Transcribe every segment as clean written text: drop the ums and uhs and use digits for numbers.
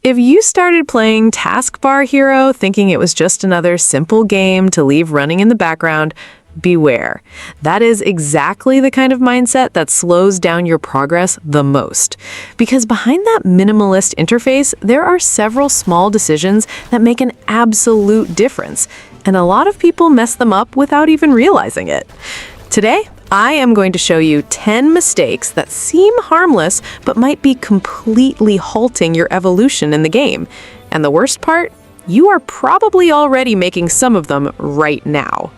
If you started playing Taskbar Hero thinking it was just another simple game to leave running in the background, beware. That is exactly the kind of mindset that slows down your progress the most. Because behind that minimalist interface, there are several small decisions that make an absolute difference. And a lot of people mess them up without even realizing it. Today, I am going to show you 10 mistakes that seem harmless but might be completely halting your evolution in the game. And the worst part? You are probably already making some of them right now.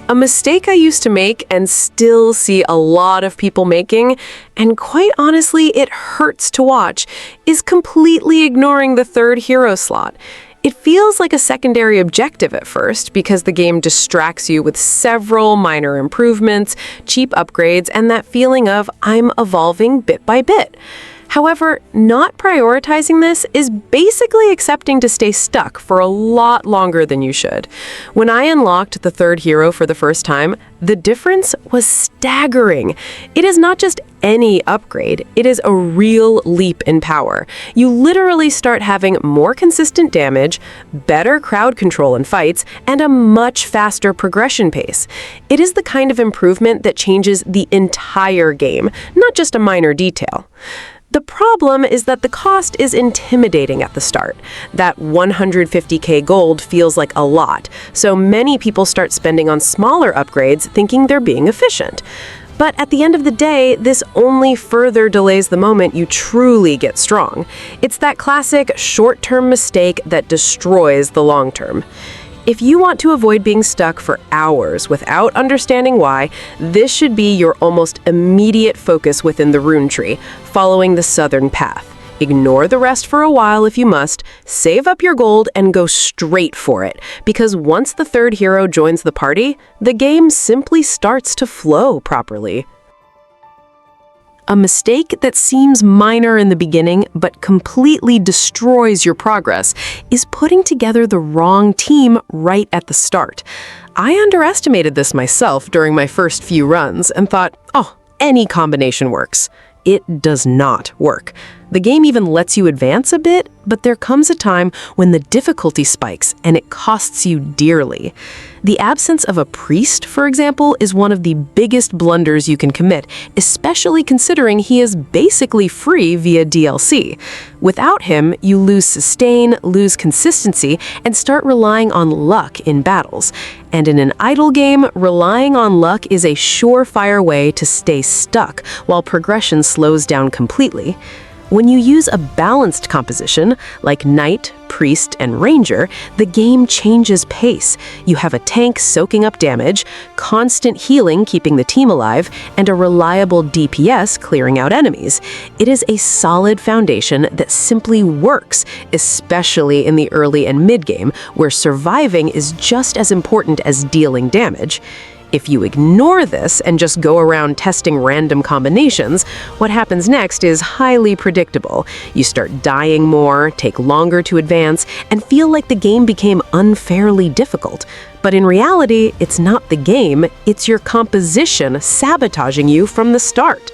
A mistake I used to make and still see a lot of people making, and quite honestly it hurts to watch, is completely ignoring the third hero slot. It feels like a secondary objective at first because the game distracts you with several minor improvements, cheap upgrades, and that feeling of I'm evolving bit by bit. However, not prioritizing this is basically accepting to stay stuck for a lot longer than you should. When I unlocked the third hero for the first time, the difference was staggering. It is not just any upgrade, it is a real leap in power. You literally start having more consistent damage, better crowd control in fights, and a much faster progression pace. It is the kind of improvement that changes the entire game, not just a minor detail. The problem is that the cost is intimidating at the start. That 150k gold feels like a lot, so many people start spending on smaller upgrades thinking they're being efficient. But at the end of the day, this only further delays the moment you truly get strong. It's that classic short-term mistake that destroys the long-term. If you want to avoid being stuck for hours without understanding why, this should be your almost immediate focus within the rune tree, following the southern path. Ignore the rest for a while if you must, save up your gold, and go straight for it, because once the third hero joins the party, the game simply starts to flow properly. A mistake that seems minor in the beginning but completely destroys your progress is putting together the wrong team right at the start. I underestimated this myself during my first few runs and thought, oh, any combination works. It does not work. The game even lets you advance a bit, but there comes a time when the difficulty spikes and it costs you dearly. The absence of a priest, for example, is one of the biggest blunders you can commit, especially considering he is basically free via DLC. Without him, you lose sustain, lose consistency, and start relying on luck in battles. And in an idle game, relying on luck is a surefire way to stay stuck while progression slows down completely. When you use a balanced composition, like Knight, Priest, and Ranger, the game changes pace. You have a tank soaking up damage, constant healing keeping the team alive, and a reliable DPS clearing out enemies. It is a solid foundation that simply works, especially in the early and mid-game, where surviving is just as important as dealing damage. If you ignore this and just go around testing random combinations, what happens next is highly predictable. You start dying more, take longer to advance, and feel like the game became unfairly difficult. But in reality, it's not the game, it's your composition sabotaging you from the start.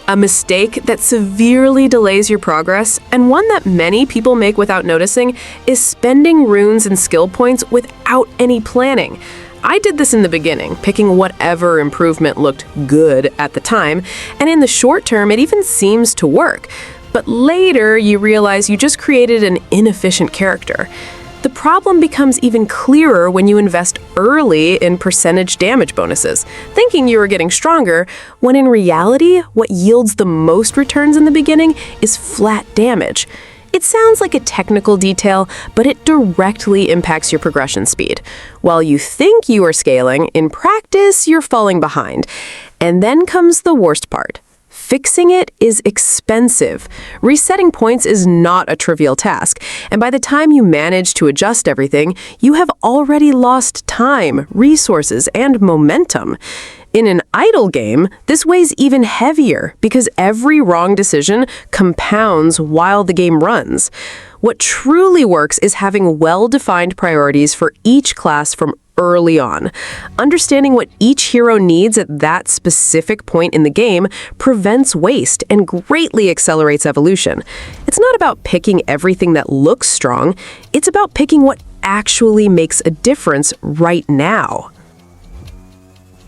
A mistake that severely delays your progress, and one that many people make without noticing, is spending runes and skill points without any planning. I did this in the beginning, picking whatever improvement looked good at the time, and in the short term it even seems to work. But later you realize you just created an inefficient character. The problem becomes even clearer when you invest early in percentage damage bonuses, thinking you are getting stronger, when in reality, what yields the most returns in the beginning is flat damage. It sounds like a technical detail, but it directly impacts your progression speed. While you think you are scaling, in practice, you're falling behind. And then comes the worst part. Fixing it is expensive. Resetting points is not a trivial task, and by the time you manage to adjust everything, you have already lost time, resources, and momentum. In an idle game, this weighs even heavier because every wrong decision compounds while the game runs. What truly works is having well-defined priorities for each class from early on. Understanding what each hero needs at that specific point in the game prevents waste and greatly accelerates evolution. It's not about picking everything that looks strong, it's about picking what actually makes a difference right now.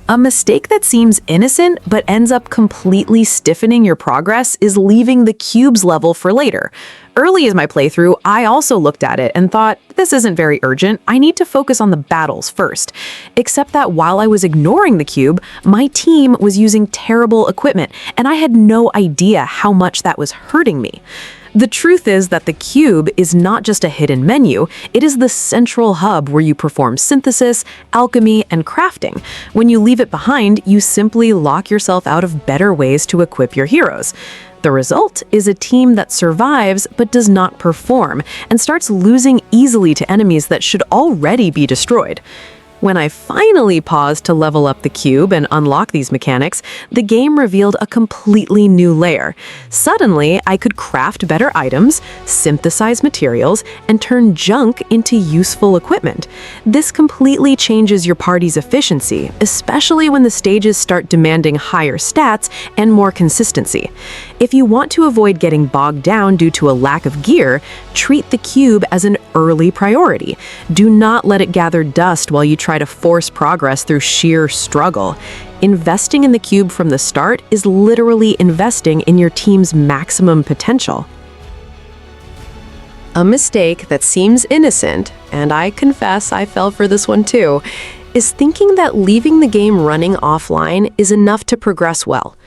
A mistake that seems innocent but ends up completely stiffening your progress is leaving the cubes level for later. Early in my playthrough, I also looked at it and thought, this isn't very urgent, I need to focus on the battles first. Except that while I was ignoring the cube, my team was using terrible equipment, and I had no idea how much that was hurting me. The truth is that the cube is not just a hidden menu, it is the central hub where you perform synthesis, alchemy, and crafting. When you leave it behind, you simply lock yourself out of better ways to equip your heroes. The result is a team that survives but does not perform, and starts losing easily to enemies that should already be destroyed. When I finally paused to level up the cube and unlock these mechanics, the game revealed a completely new layer. Suddenly, I could craft better items, synthesize materials, and turn junk into useful equipment. This completely changes your party's efficiency, especially when the stages start demanding higher stats and more consistency. If you want to avoid getting bogged down due to a lack of gear, treat the cube as an early priority. Do not let it gather dust while you try to force progress through sheer struggle. Investing in the cube from the start is literally investing in your team's maximum potential. A mistake that seems innocent, and I confess I fell for this one too, is thinking that leaving the game running offline is enough to progress well.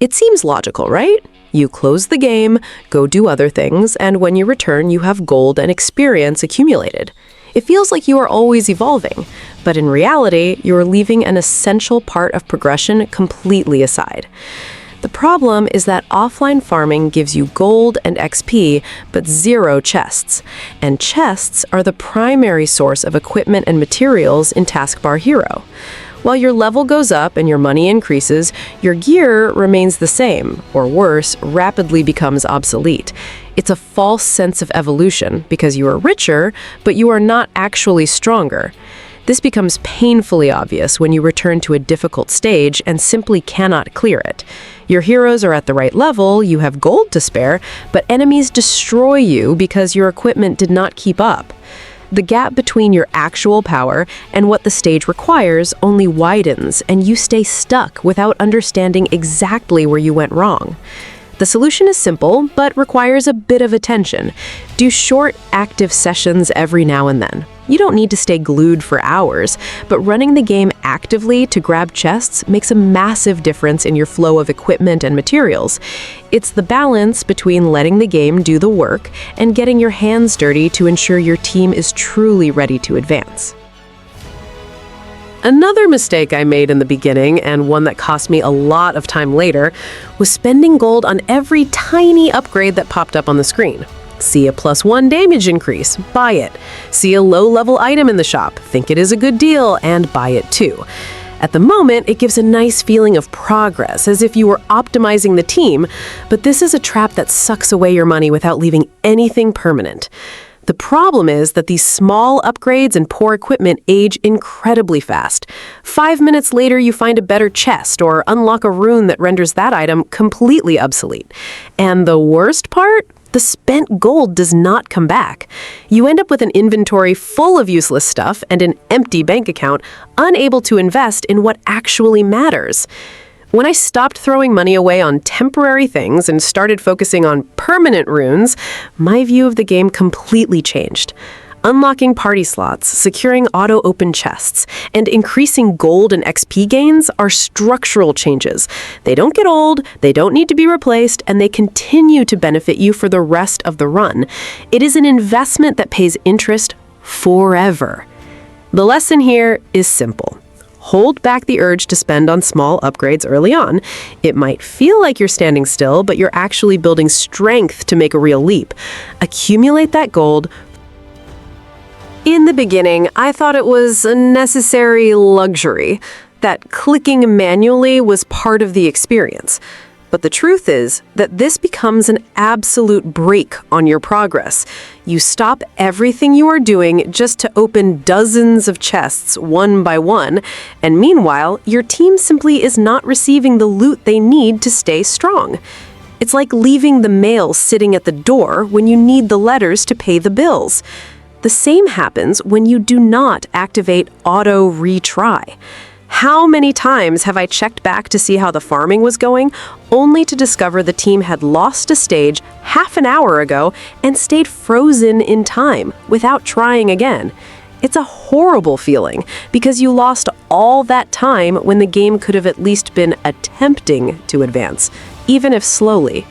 It seems logical, right? You close the game, go do other things, and when you return, you have gold and experience accumulated. It feels like you are always evolving, but in reality, you're leaving an essential part of progression completely aside. The problem is that offline farming gives you gold and XP, but zero chests. And chests are the primary source of equipment and materials in Taskbar Hero. While your level goes up and your money increases, your gear remains the same, or worse, rapidly becomes obsolete. It's a false sense of evolution because you are richer, but you are not actually stronger. This becomes painfully obvious when you return to a difficult stage and simply cannot clear it. Your heroes are at the right level, you have gold to spare, but enemies destroy you because your equipment did not keep up. The gap between your actual power and what the stage requires only widens, and you stay stuck without understanding exactly where you went wrong. The solution is simple, but requires a bit of attention. Do short, active sessions every now and then. You don't need to stay glued for hours, but running the game actively to grab chests makes a massive difference in your flow of equipment and materials. It's the balance between letting the game do the work and getting your hands dirty to ensure your team is truly ready to advance. Another mistake I made in the beginning, and one that cost me a lot of time later, was spending gold on every tiny upgrade that popped up on the screen. See a +1 damage increase, buy it. See a low-level item in the shop, think it is a good deal, and buy it too. At the moment, it gives a nice feeling of progress, as if you were optimizing the team, but this is a trap that sucks away your money without leaving anything permanent. The problem is that these small upgrades and poor equipment age incredibly fast. 5 minutes later, you find a better chest or unlock a rune that renders that item completely obsolete. And the worst part? The spent gold does not come back. You end up with an inventory full of useless stuff and an empty bank account, unable to invest in what actually matters. When I stopped throwing money away on temporary things and started focusing on permanent runes, my view of the game completely changed. Unlocking party slots, securing auto-open chests, and increasing gold and XP gains are structural changes. They don't get old, they don't need to be replaced, and they continue to benefit you for the rest of the run. It is an investment that pays interest forever. The lesson here is simple. Hold back the urge to spend on small upgrades early on. It might feel like you're standing still, but you're actually building strength to make a real leap. Accumulate that gold. In the beginning, I thought it was a necessary luxury, that clicking manually was part of the experience. But the truth is that this becomes an absolute brake on your progress. You stop everything you are doing just to open dozens of chests one by one, and meanwhile, your team simply is not receiving the loot they need to stay strong. It's like leaving the mail sitting at the door when you need the letters to pay the bills. The same happens when you do not activate Auto-Retry. How many times have I checked back to see how the farming was going, only to discover the team had lost a stage half an hour ago and stayed frozen in time without trying again? It's a horrible feeling because you lost all that time when the game could have at least been attempting to advance, even if slowly.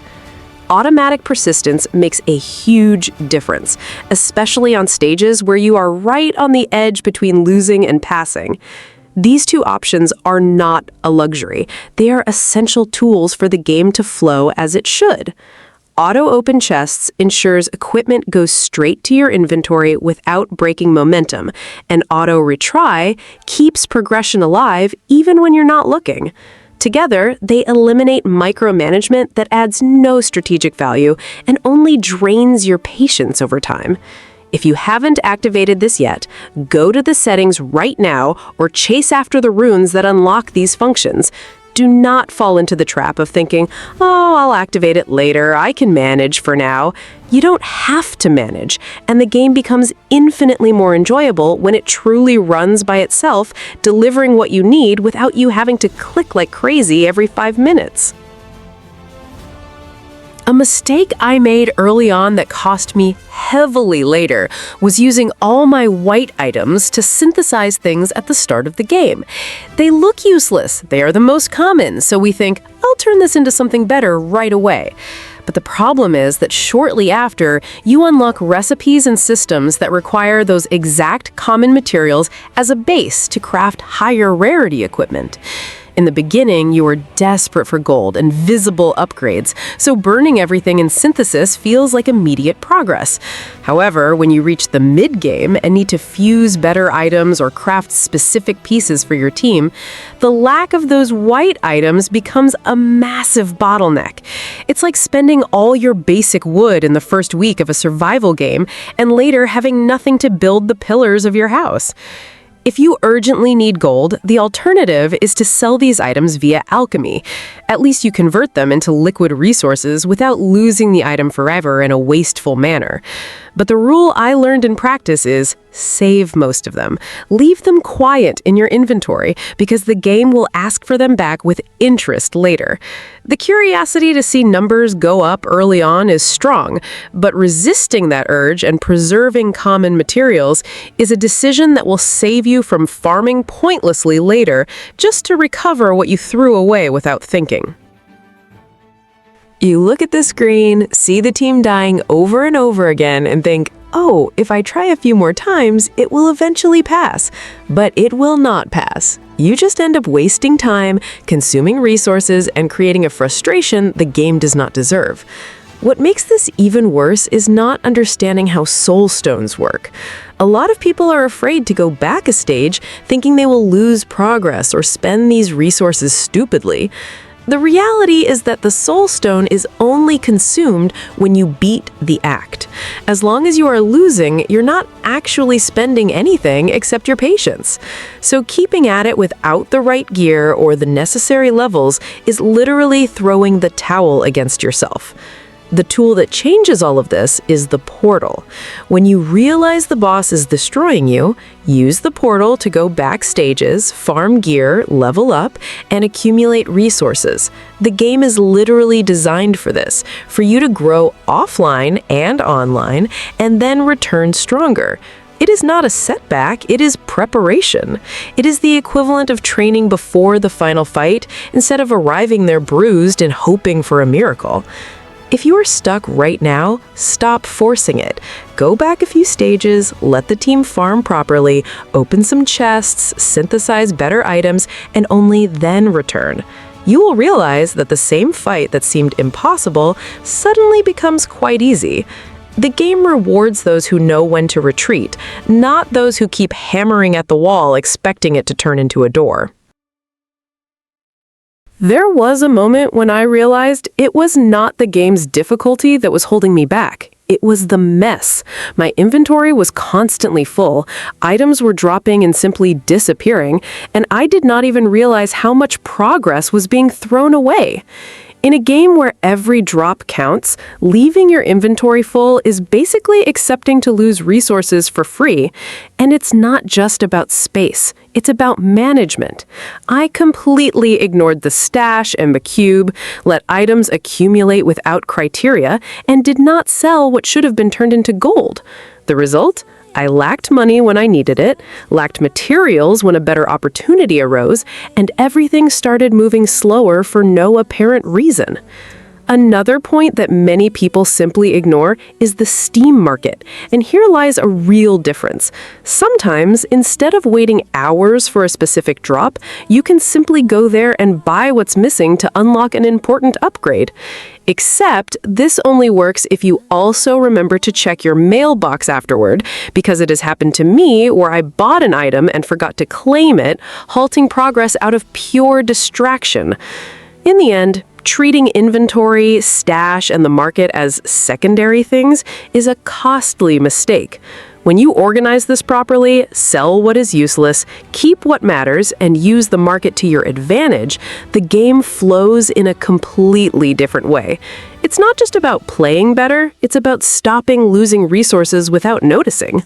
Automatic persistence makes a huge difference, especially on stages where you are right on the edge between losing and passing. These two options are not a luxury. They are essential tools for the game to flow as it should. Auto-open chests ensures equipment goes straight to your inventory without breaking momentum, and Auto-Retry keeps progression alive even when you're not looking. Together, they eliminate micromanagement that adds no strategic value and only drains your patience over time. If you haven't activated this yet, go to the settings right now or chase after the runes that unlock these functions. Do not fall into the trap of thinking, oh, I'll activate it later, I can manage for now. You don't have to manage, and the game becomes infinitely more enjoyable when it truly runs by itself, delivering what you need without you having to click like crazy every 5 minutes. A mistake I made early on that cost me heavily later was using all my white items to synthesize things at the start of the game. They look useless, they are the most common, so we think, I'll turn this into something better right away. But the problem is that shortly after, you unlock recipes and systems that require those exact common materials as a base to craft higher rarity equipment. In the beginning, you are desperate for gold and visible upgrades, so burning everything in synthesis feels like immediate progress. However, when you reach the mid-game and need to fuse better items or craft specific pieces for your team, the lack of those white items becomes a massive bottleneck. It's like spending all your basic wood in the first week of a survival game and later having nothing to build the pillars of your house. If you urgently need gold, the alternative is to sell these items via alchemy. At least you convert them into liquid resources without losing the item forever in a wasteful manner. But the rule I learned in practice is save most of them. Leave them quiet in your inventory because the game will ask for them back with interest later. The curiosity to see numbers go up early on is strong, but resisting that urge and preserving common materials is a decision that will save you from farming pointlessly later just to recover what you threw away without thinking. You look at the screen, see the team dying over and over again, and think, oh, if I try a few more times, it will eventually pass. But it will not pass. You just end up wasting time, consuming resources, and creating a frustration the game does not deserve. What makes this even worse is not understanding how soul stones work. A lot of people are afraid to go back a stage, thinking they will lose progress or spend these resources stupidly. The reality is that the soul stone is only consumed when you beat the act. As long as you are losing, you're not actually spending anything except your patience. So keeping at it without the right gear or the necessary levels is literally throwing the towel against yourself. The tool that changes all of this is the portal. When you realize the boss is destroying you, use the portal to go back stages, farm gear, level up, and accumulate resources. The game is literally designed for this, for you to grow offline and online, and then return stronger. It is not a setback, it is preparation. It is the equivalent of training before the final fight, instead of arriving there bruised and hoping for a miracle. If you are stuck right now, stop forcing it. Go back a few stages, let the team farm properly, open some chests, synthesize better items, and only then return. You will realize that the same fight that seemed impossible suddenly becomes quite easy. The game rewards those who know when to retreat, not those who keep hammering at the wall expecting it to turn into a door. There was a moment when I realized it was not the game's difficulty that was holding me back. It was the mess. My inventory was constantly full, items were dropping and simply disappearing, and I did not even realize how much progress was being thrown away. In a game where every drop counts, leaving your inventory full is basically accepting to lose resources for free, and it's not just about space, it's about management. I completely ignored the stash and the cube, let items accumulate without criteria, and did not sell what should have been turned into gold. The result? I lacked money when I needed it, lacked materials when a better opportunity arose, and everything started moving slower for no apparent reason. Another point that many people simply ignore is the Steam market, and here lies a real difference. Sometimes, instead of waiting hours for a specific drop, you can simply go there and buy what's missing to unlock an important upgrade. Except, this only works if you also remember to check your mailbox afterward, because it has happened to me where I bought an item and forgot to claim it, halting progress out of pure distraction. In the end, treating inventory, stash, and the market as secondary things is a costly mistake. When you organize this properly, sell what is useless, keep what matters, and use the market to your advantage, the game flows in a completely different way. It's not just about playing better, it's about stopping losing resources without noticing.